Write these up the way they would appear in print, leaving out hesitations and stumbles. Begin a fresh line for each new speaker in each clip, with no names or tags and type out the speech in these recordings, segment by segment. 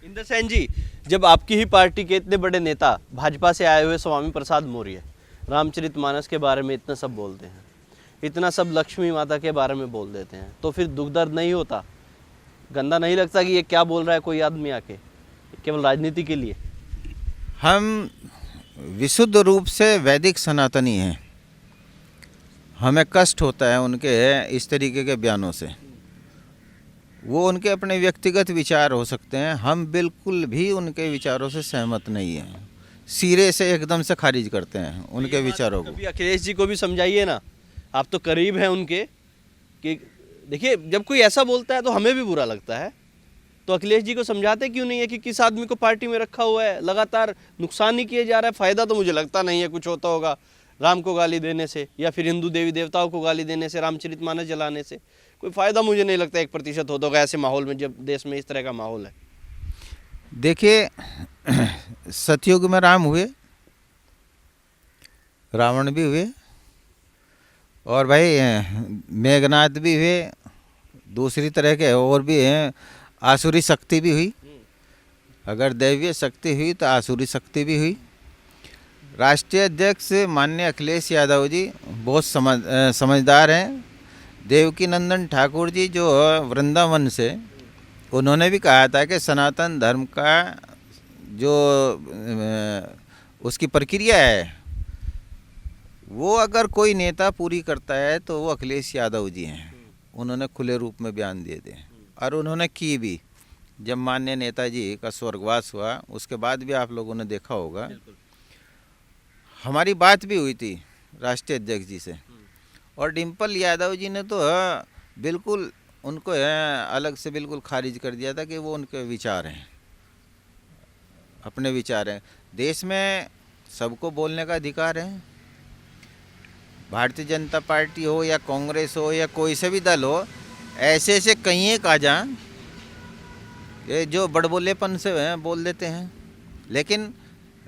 इंद्रसेन जी, जब आपकी ही पार्टी के इतने बड़े नेता भाजपा से आए हुए स्वामी प्रसाद मौर्य रामचरितमानस के बारे में इतना सब बोलते हैं, इतना सब लक्ष्मी माता के बारे में बोल देते हैं, तो फिर दुख दर्द नहीं होता? गंदा नहीं लगता कि ये क्या बोल रहा है कोई आदमी आके केवल राजनीति के लिए?
हम विशुद्ध रूप से वैदिक सनातनी हैं। हमें कष्ट होता है उनके इस तरीके के बयानों से। वो उनके अपने व्यक्तिगत विचार हो सकते हैं, हम बिल्कुल भी उनके विचारों से सहमत नहीं हैं। सिरे से एकदम से खारिज करते हैं उनके विचारों को।
कभी अखिलेश जी को भी समझाइए ना, आप तो करीब हैं उनके, कि देखिए जब कोई ऐसा बोलता है तो हमें भी बुरा लगता है, तो अखिलेश जी को समझाते क्यों नहीं है कि किस आदमी को पार्टी में रखा हुआ है, लगातार नुकसान ही किए जा रहा है। फायदा तो मुझे लगता नहीं है कुछ होता होगा राम को गाली देने से या फिर हिंदू देवी देवताओं को गाली देने से, रामचरितमानस जलाने से कोई फायदा मुझे नहीं लगता 1% होता होगा ऐसे माहौल में, जब देश में इस तरह का माहौल है।
देखिए, सतयुग में राम हुए, रावण भी हुए, और भाई मेघनाथ भी हुए, दूसरी तरह के और भी हैं, आसुरी शक्ति भी हुई। अगर दैवीय शक्ति हुई तो आसुरी शक्ति भी हुई। राष्ट्रीय अध्यक्ष माननीय अखिलेश यादव जी बहुत समझदार हैं। देवकी नंदन ठाकुर जी जो वृंदावन से, उन्होंने भी कहा था कि सनातन धर्म का जो उसकी प्रक्रिया है वो अगर कोई नेता पूरी करता है तो वो अखिलेश यादव जी हैं। उन्होंने खुले रूप में बयान दिए थे और उन्होंने की भी। जब माननीय नेताजी का स्वर्गवास हुआ उसके बाद भी आप लोगों ने देखा होगा, हमारी बात भी हुई थी राष्ट्रीय अध्यक्ष जी से, और डिम्पल यादव जी ने तो बिल्कुल उनको अलग से बिल्कुल खारिज कर दिया था कि वो उनके विचार हैं, अपने विचार हैं। देश में सबको बोलने का अधिकार है। भारतीय जनता पार्टी हो या कांग्रेस हो या कोई से भी दल हो, ऐसे ऐसे कई एक आ जाएं ये जो बड़बोलेपन से बोल देते हैं। लेकिन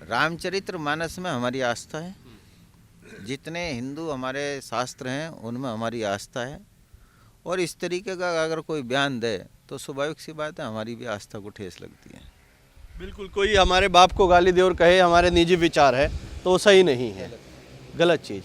रामचरितमानस में हमारी आस्था है, जितने हिंदू हमारे शास्त्र हैं उनमें हमारी आस्था है, और इस तरीके का अगर कोई बयान दे तो स्वाभाविक सी बात है हमारी भी आस्था को ठेस लगती है।
बिल्कुल, कोई हमारे बाप को गाली दे और कहे हमारे निजी विचार है तो वो सही नहीं है, गलत चीज़ है।